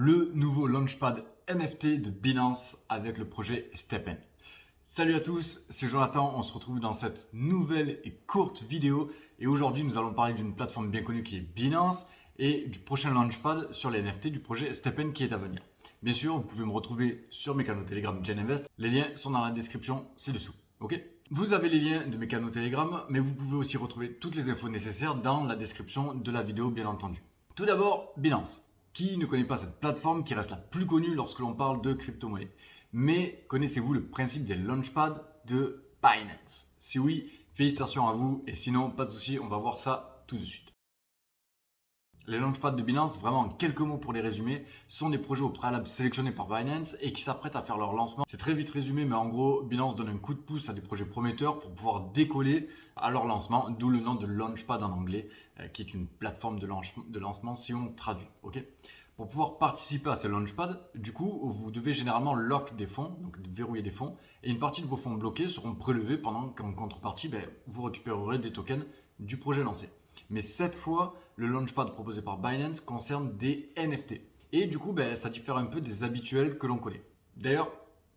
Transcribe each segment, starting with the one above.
le nouveau launchpad NFT de Binance avec le projet STEPN. Salut à tous, c'est Jonathan, on se retrouve dans cette nouvelle et courte vidéo et aujourd'hui nous allons parler d'une plateforme bien connue qui est Binance et du prochain launchpad sur les NFT du projet STEPN qui est à venir. Bien sûr, vous pouvez me retrouver sur mes canaux Telegram GenInvest, les liens sont dans la description ci-dessous. Ok ? Vous avez les liens de mes canaux Telegram, mais vous pouvez aussi retrouver toutes les infos nécessaires dans la description de la vidéo bien entendu. Tout d'abord, Binance. Qui ne connaît pas cette plateforme qui reste la plus connue lorsque l'on parle de crypto-monnaie? Mais connaissez-vous le principe des launchpads de Binance? Si oui, félicitations à vous et sinon, pas de souci, on va voir ça tout de suite. Les launchpads de Binance, vraiment en quelques mots pour les résumer, sont des projets au préalable sélectionnés par Binance et qui s'apprêtent à faire leur lancement. C'est très vite résumé, mais en gros, Binance donne un coup de pouce à des projets prometteurs pour pouvoir décoller à leur lancement, d'où le nom de launchpad en anglais, qui est une plateforme de lancement si on traduit. Ok. Pour pouvoir participer à ces launchpads, du coup, vous devez généralement lock des fonds, donc verrouiller des fonds, et une partie de vos fonds bloqués seront prélevés pendant qu'en contrepartie, vous récupérerez des tokens du projet lancé. Mais cette fois, le launchpad proposé par Binance concerne des NFT. Et du coup, ça diffère un peu des habituels que l'on connaît. D'ailleurs,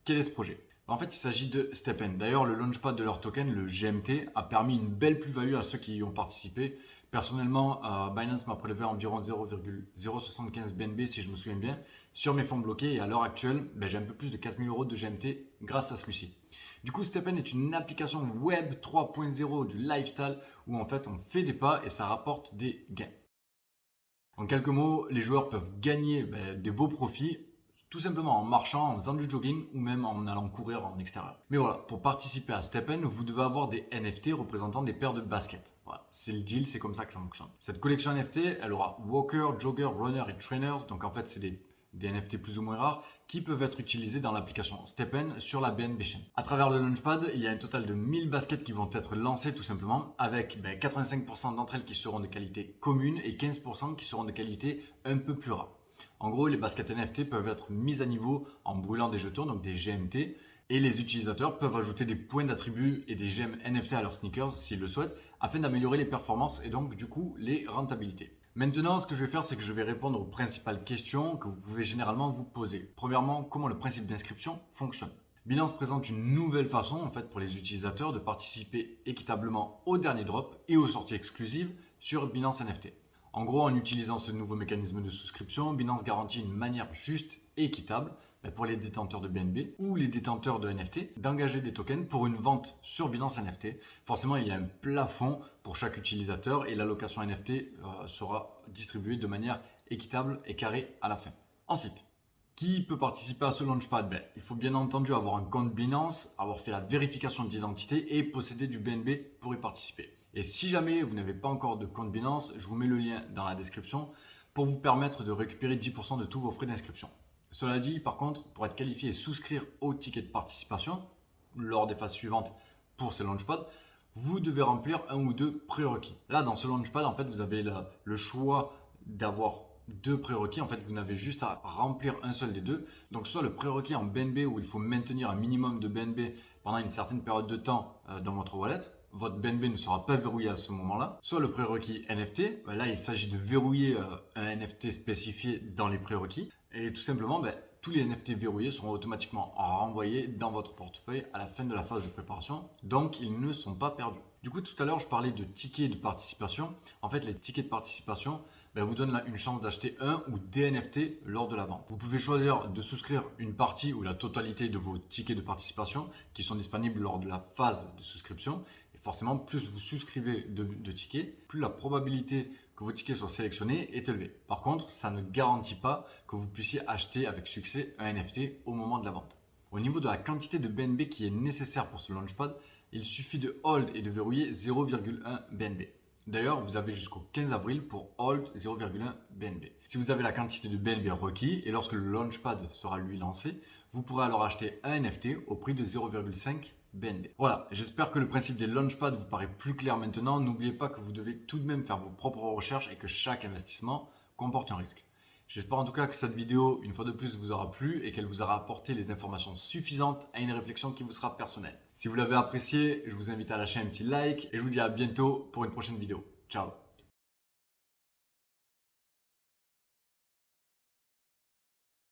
quel est ce projet? En fait, il s'agit de STEPN. D'ailleurs, le launchpad de leur token, le GMT, a permis une belle plus-value à ceux qui y ont participé. Personnellement, Binance m'a prélevé environ 0,075 BNB, si je me souviens bien, sur mes fonds bloqués. Et à l'heure actuelle, j'ai un peu plus de 4000 euros de GMT grâce à celui-ci. Du coup, STEPN est une application web 3.0 du lifestyle où en fait on fait des pas et ça rapporte des gains. En quelques mots, les joueurs peuvent gagner des beaux profits tout simplement en marchant, en faisant du jogging ou même en allant courir en extérieur. Mais voilà, pour participer à STEPN, vous devez avoir des NFT représentant des paires de baskets. Voilà, c'est le deal, c'est comme ça que ça fonctionne. Cette collection NFT, elle aura walker, jogger, runner et trainers. Donc en fait, c'est des NFT plus ou moins rares qui peuvent être utilisés dans l'application STEPN sur la BNB Chain. À travers le launchpad, il y a un total de 1000 baskets qui vont être lancées tout simplement avec 85% d'entre elles qui seront de qualité commune et 15% qui seront de qualité un peu plus rare. En gros, les baskets NFT peuvent être mises à niveau en brûlant des jetons, donc des GMT, et les utilisateurs peuvent ajouter des points d'attribut et des gemmes NFT à leurs sneakers s'ils le souhaitent, afin d'améliorer les performances et donc du coup les rentabilités. Maintenant, ce que je vais faire, c'est que je vais répondre aux principales questions que vous pouvez généralement vous poser. Premièrement, comment le principe d'inscription fonctionne. Binance présente une nouvelle façon en fait pour les utilisateurs de participer équitablement au dernier drop et aux sorties exclusives sur Binance NFT. En gros, en utilisant ce nouveau mécanisme de souscription, Binance garantit une manière juste et équitable pour les détenteurs de BNB ou les détenteurs de NFT d'engager des tokens pour une vente sur Binance NFT. Forcément, il y a un plafond pour chaque utilisateur et l'allocation NFT sera distribuée de manière équitable et carrée à la fin. Ensuite, qui peut participer à ce launchpad? Il faut bien entendu avoir un compte Binance, avoir fait la vérification d'identité et posséder du BNB pour y participer. Et si jamais vous n'avez pas encore de compte Binance, je vous mets le lien dans la description pour vous permettre de récupérer 10% de tous vos frais d'inscription. Cela dit, par contre, pour être qualifié et souscrire au ticket de participation lors des phases suivantes pour ces launchpads, vous devez remplir un ou deux prérequis. Là, dans ce launchpad, en fait, vous avez le choix d'avoir deux prérequis. En fait, vous n'avez juste à remplir un seul des deux. Donc, soit le prérequis en BNB où il faut maintenir un minimum de BNB pendant une certaine période de temps dans votre wallet. Votre BNB ne sera pas verrouillé à ce moment-là. Soit le prérequis NFT. Là, il s'agit de verrouiller un NFT spécifié dans les prérequis. Et tout simplement, tous les NFT verrouillés seront automatiquement renvoyés dans votre portefeuille à la fin de la phase de préparation. Donc, ils ne sont pas perdus. Du coup, tout à l'heure, je parlais de tickets de participation. En fait, les tickets de participation vous donnent une chance d'acheter un ou des NFT lors de la vente. Vous pouvez choisir de souscrire une partie ou la totalité de vos tickets de participation qui sont disponibles lors de la phase de souscription. Et forcément, plus vous souscrivez de tickets, plus la probabilité que vos tickets soient sélectionnés est élevée. Par contre, ça ne garantit pas que vous puissiez acheter avec succès un NFT au moment de la vente. Au niveau de la quantité de BNB qui est nécessaire pour ce launchpad, il suffit de hold et de verrouiller 0,1 BNB. D'ailleurs, vous avez jusqu'au 15 avril pour hold 0,1 BNB. Si vous avez la quantité de BNB requis et lorsque le launchpad sera lui lancé, vous pourrez alors acheter un NFT au prix de 0,5 BNB. Voilà, j'espère que le principe des launchpads vous paraît plus clair maintenant. N'oubliez pas que vous devez tout de même faire vos propres recherches et que chaque investissement comporte un risque. J'espère en tout cas que cette vidéo, une fois de plus, vous aura plu et qu'elle vous aura apporté les informations suffisantes à une réflexion qui vous sera personnelle. Si vous l'avez apprécié, je vous invite à lâcher un petit like et je vous dis à bientôt pour une prochaine vidéo. Ciao!